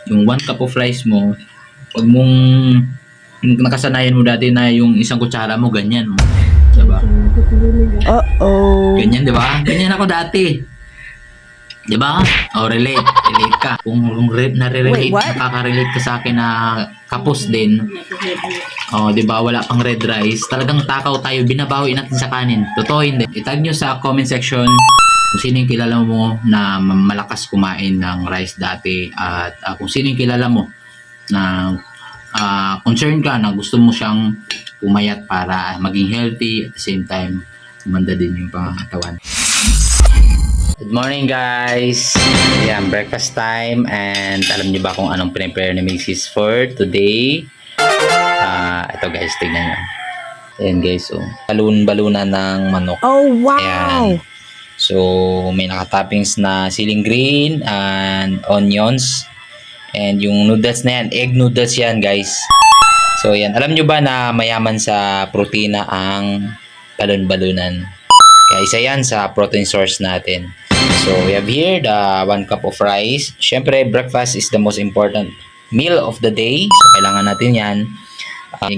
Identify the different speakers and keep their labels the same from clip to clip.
Speaker 1: yung 1 cup of rice mo, wag mong yung nakasanayan mo dati na yung isang kutsara mo ganyan, diba?
Speaker 2: Uh-oh.
Speaker 1: Ganyan, diba? Ganyan ako dati. Diba? O, relate ka. Kung
Speaker 2: Wait,
Speaker 1: nare-relate,
Speaker 2: what?
Speaker 1: nakaka-relate ka sa akin na kapos din. O, diba? Wala pang red rice. Talagang takaw tayo, binabawi natin sa kanin. Totoo hindi. Itag nyo sa comment section kung sino yung kilala mo na malakas kumain ng rice dati at kung sino yung kilala mo na concern ka na gusto mo siyang pumayat para maging healthy at the same time umanda din yung pangatawan. Good morning guys! Yan, breakfast time and alam niyo ba kung anong prepare ni Mrs. for today? Ito guys, tignan nyo. Ayan guys, so balon-balunan ng manok.
Speaker 2: Oh, wow!
Speaker 1: Ayan. So, may naka-toppings na siling green and onions. And yung noodles na yan, egg noodles yan guys. So, yan. Alam nyo ba na mayaman sa protina ang balon-balunan? Kaya isa yan sa protein source natin. So, we have here the 1 cup of rice. Siyempre, breakfast is the most important meal of the day. So, kailangan natin yan.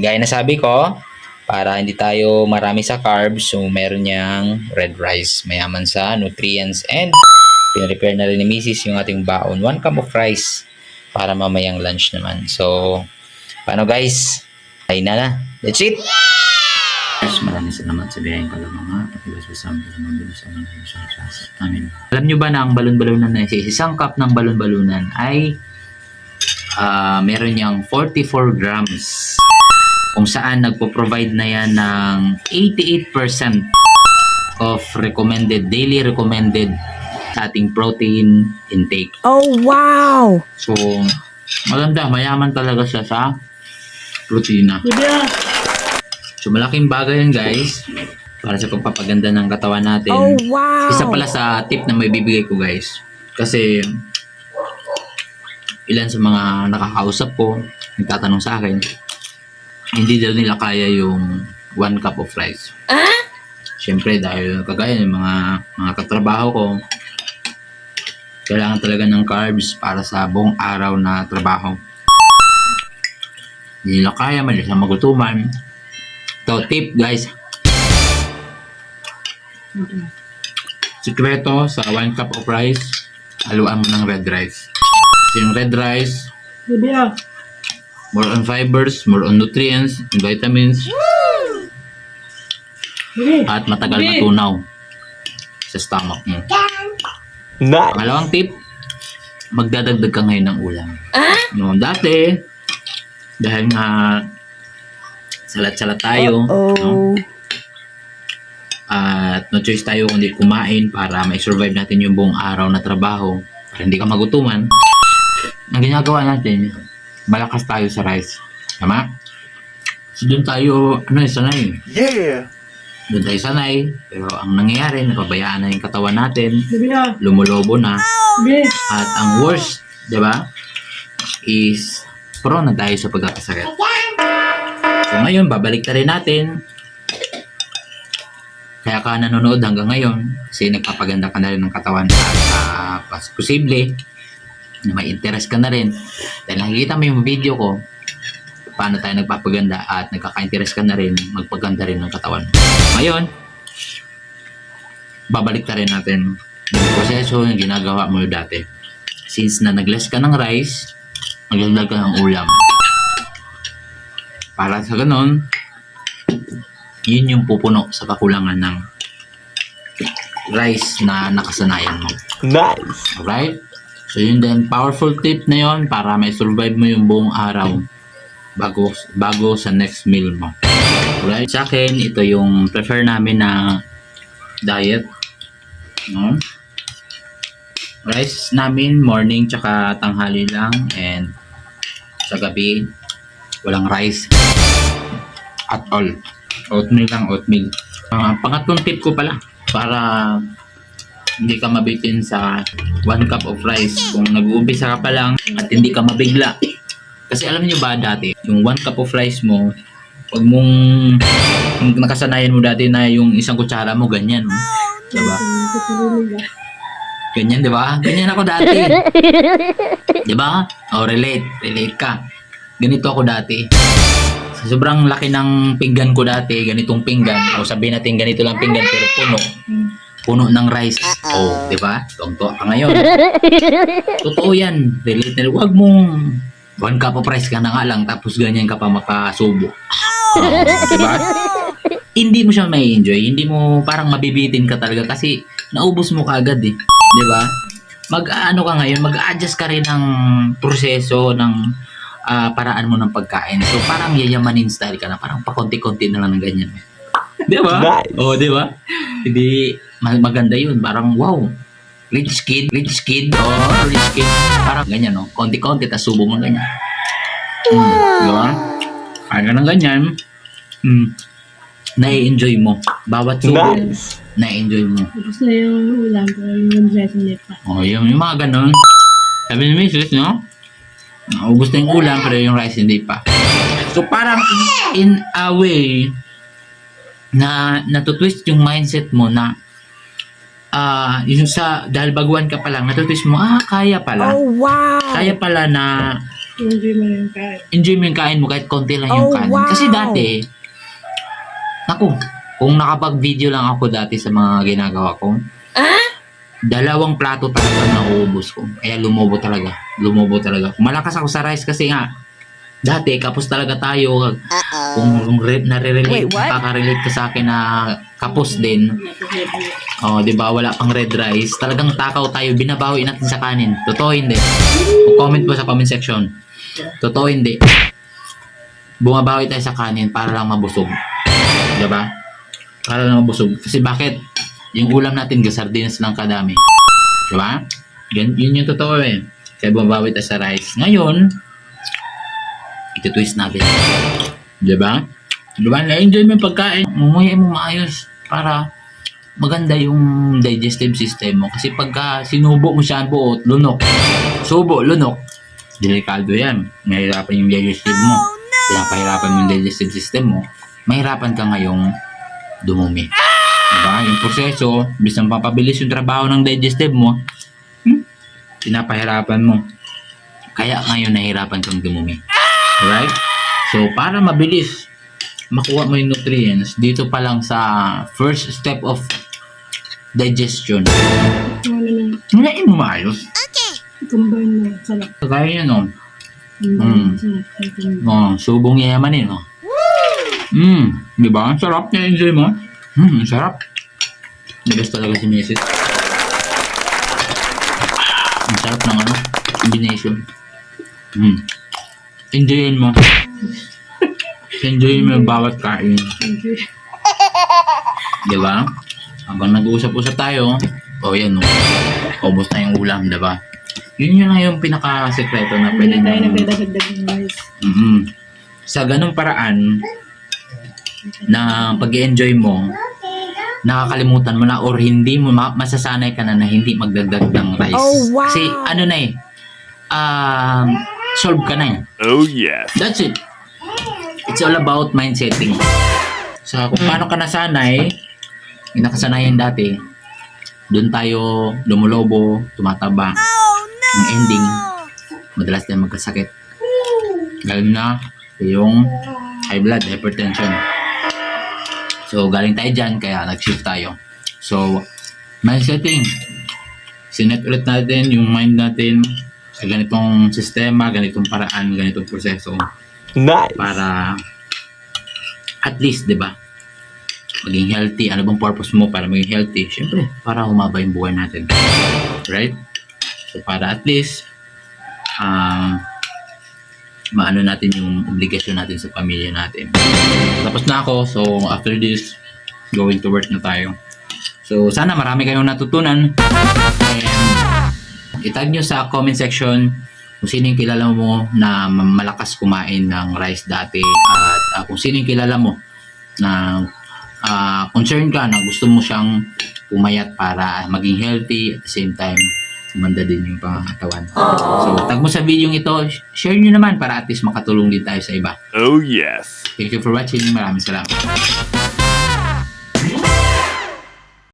Speaker 1: Gaya na sabi ko, para hindi tayo marami sa carbs, so meron niyang red rice. Mayaman sa nutrients and pinrepair na rin ni Mrs. yung ating baon. 1 cup of rice para mamayang lunch naman. So, paano guys? Ay na. That's it! Yes, maraming salamat sa biyayang kalamang patiwas sa mga sa amin. Alam nyo ba na ang balon-balunan na isang cup ng balon-balunan ay meron niyang 44 grams kung saan nagpo-provide na yan ng 88% of daily recommended sa ating protein intake.
Speaker 2: Oh, wow!
Speaker 1: So, maganda, mayaman talaga siya sa protina. So, malaking bagay yan guys para sa pagpapaganda ng katawan natin.
Speaker 2: Oh, wow!
Speaker 1: Isa pala sa tip na may bibigay ko guys. Kasi ilan sa mga nakakausap ko, nagtatanong sa akin, hindi daw nila kaya yung 1 cup of rice. Siyempre dahil kagaya ng mga katrabaho ko, kailangan talaga ng carbs para sa buong araw na trabaho. Hindi nila kaya, madalas na magutuman. So, tip guys. Sikreto sa 1 cup of rice, haluan mo ng red rice. Kasi yung red rice, more on fibers, more on nutrients, and vitamins, at matagal matunaw sa stomach mo.
Speaker 2: Nice!
Speaker 1: Pangalawang tip, magdadagdag ka ngayon ng ulam. Noong dati, dahil nga salat-salat tayo, no?
Speaker 2: Uh-oh.
Speaker 1: At no choice tayo kundi kumain para ma-survive natin yung buong araw na trabaho para hindi ka magutuman. Ang ginagawa natin, malakas tayo sa rice. Tama? So doon tayo, sanay.
Speaker 2: Yeah!
Speaker 1: Doon tayo sanay. Pero ang nangyayari, napabayaan na yung katawan natin. Lumulobo na. At ang worst, di ba, is prone na tayo sa pagkakasakit. So ngayon, babalik na rin natin. Kaya ka nanonood hanggang ngayon kasi nagpapaganda ka na rin ng katawan at posible na may interest ka na rin. Dahil nakikita mo yung video ko, paano tayo nagpapaganda at nagkaka-interest ka na rin, magpaganda rin ng katawan. Ngayon, babalik na rin natin yung proseso yung ginagawa mo dati. Since na nag-less ka ng rice, magdagdag ka ng ulam. Para sa ganun, yun yung pupuno sa kakulangan ng rice na nakasanayan mo.
Speaker 2: Nice!
Speaker 1: Alright? So yun din, powerful tip na yun para may survive mo yung buong araw bago sa next meal mo. Alright? Sa akin, ito yung prefer namin na diet. No? Rice namin, morning tsaka tanghali lang, and sa gabi, walang rice at all. Oatmeal lang, oatmeal. Pangatlong tip ko pala, para hindi ka mabitin sa 1 cup of rice. Kung nag-uumpisa ka pa lang at hindi ka mabigla. Kasi alam niyo ba dati, yung 1 cup of rice mo, wag mong nakasanayan mo dati na yung isang kutsara mo ganyan. Diba? Ganyan, di ba? Ganyan ako dati. Di ba? O, relate ka. Ganito ako dati. Sobrang laki ng pinggan ko dati, ganitong pinggan. O sabihin natin ganito lang pinggan pero puno ng rice. O, di ba? Tungto ka ngayon. Totoo yan. Relate na. Huwag mong 1 cup of rice ka na nga lang tapos ganyan ka pa makasubo. Di ba? Hindi mo siya may enjoy. Hindi mo parang mabibitin ka talaga kasi naubos mo kaagad eh. Di ba? Mag-ano ka ngayon, mag-adjust ka rin ng proseso ng paraan mo ng pagkain. So parang yayamanin style ka na, parang pakonti-konti na lang ng ganyan. Di ba?
Speaker 2: Nice.
Speaker 1: Oh, di ba? Hindi maganda 'yun. Parang wow. Rich kid. Oh, rich kid. Parang ganyan, no? Konti-konti tas subo mo ganyan. Di ba? Parang ganyan. Na-enjoy mo. Bawat subo,
Speaker 2: Nice.
Speaker 1: na-enjoy mo.
Speaker 3: Tapos na yung ulam, pero yung dress hindi pa.
Speaker 1: Oh, yung mga ganun. Sabi ni Mrs., no? Naubos na yung ulam, pero yung rice hindi pa. So, parang in a way, na natutwist yung mindset mo na yung dahil baguhan ka pa lang, natutwist mo, kaya pala.
Speaker 2: Oh, wow.
Speaker 1: Kaya pala na
Speaker 3: Enjoy mo na yung kain.
Speaker 1: enjoy mo yung kain mo kahit konti lang yung
Speaker 2: Oh,
Speaker 1: kanin.
Speaker 2: wow.
Speaker 1: Kasi dati, naku, kung nakapag-video lang ako dati sa mga ginagawa ko, 2 plato talaga nauubos ko. Kaya lumobo talaga. Malakas ako sa rice kasi nga, dati, kapos talaga tayo. Kung nare-relate,
Speaker 2: Wait, what?
Speaker 1: kaka-relate ka sa akin na kapos din. Oh, di ba? Wala pang red rice. Talagang takaw tayo. Binabawi natin sa kanin. Totoo hindi. Comment mo sa comment section. Totoo hindi. Bumabawi tayo sa kanin para lang mabusog. Di ba? Para lang mabusog. Kasi bakit? Yung ulam natin, sardinas lang kadami. Di ba? Yun yung totoo eh. Kaya bumabawi tayo sa rice. Ngayon, iti-twist natin. Di ba? Di ba? Na-enjoy mo yung pagkain. Mumuhay mo maayos para maganda yung digestive system mo. Kasi pagka sinubo mo siya buo, lunok. Subo, lunok. Delikado yan. Mahirapan yung digestive mo. Pinapahirapan mo yung digestive system mo. Mahirapan ka ngayong dumumi. Diba? Yung proseso, bis na papabilis yung trabaho ng digestive mo, pinapahirapan mo. Kaya ngayon nahirapan kang dumumi. Right? So, para mabilis makuha mo yung nutrients, dito pa lang sa first step of digestion,
Speaker 3: Ano naman,
Speaker 1: hinain mo maayos.
Speaker 3: combine mo. Sarap.
Speaker 1: Kaya yan, no?
Speaker 3: Sarap.
Speaker 1: Subong yayamanin, no? Di ba? Ang sarap niya, enjoy mo. Ang sarap. The best talaga si Mrs. Ang sarap ng combination. Enjoyin mo. Enjoyin mo yung bawat kain.
Speaker 3: Enjoy.
Speaker 1: Di ba? Habang nag-uusap-usap tayo, yan, no? Ubos na yung ulam, di ba? Yun lang yung pinaka-sekreto na pwede
Speaker 3: Hindi na tayo
Speaker 1: naman.
Speaker 3: nagdadagdag ng rice.
Speaker 1: Sa ganung paraan na pag-enjoy mo, nakakalimutan mo na or hindi mo masasanay ka na hindi magdagdag ng rice.
Speaker 2: Oh, wow.
Speaker 1: Kasi ano na eh, solve ka na eh.
Speaker 2: Oh, yes.
Speaker 1: That's it. It's all about mind setting. So kung paano ka nasanay, yung nakasanayan dati, doon tayo lumulobo, tumataba. Ang ending, madalas tayo magkasakit. Galing na yung high blood, hypertension. So, galing tayo dyan, kaya nag-shift tayo. So, mind setting. Sinet ulit natin yung mind natin sa ganitong sistema, ganitong paraan, ganitong proseso
Speaker 2: Nice.
Speaker 1: para at least, di ba, maging healthy. Ano bang purpose mo para maging healthy? Siyempre, para humaba yung buhay natin. Right? So, para at least, maano natin yung obligasyon natin sa pamilya natin. Tapos na ako. So, after this, going to work na tayo. So, sana marami kayong natutunan. And, itag nyo sa comment section kung sino yung kilala mo na malakas kumain ng rice dati. At kung sino yung kilala mo na concerned ka na gusto mo siyang pumayat para maging healthy at the same time umanda din yung pangatawan. So, tag mo sa video ito, share nyo naman para at least makatulong din tayo sa iba.
Speaker 2: Oh, yes.
Speaker 1: Thank you for watching. Maraming salamat.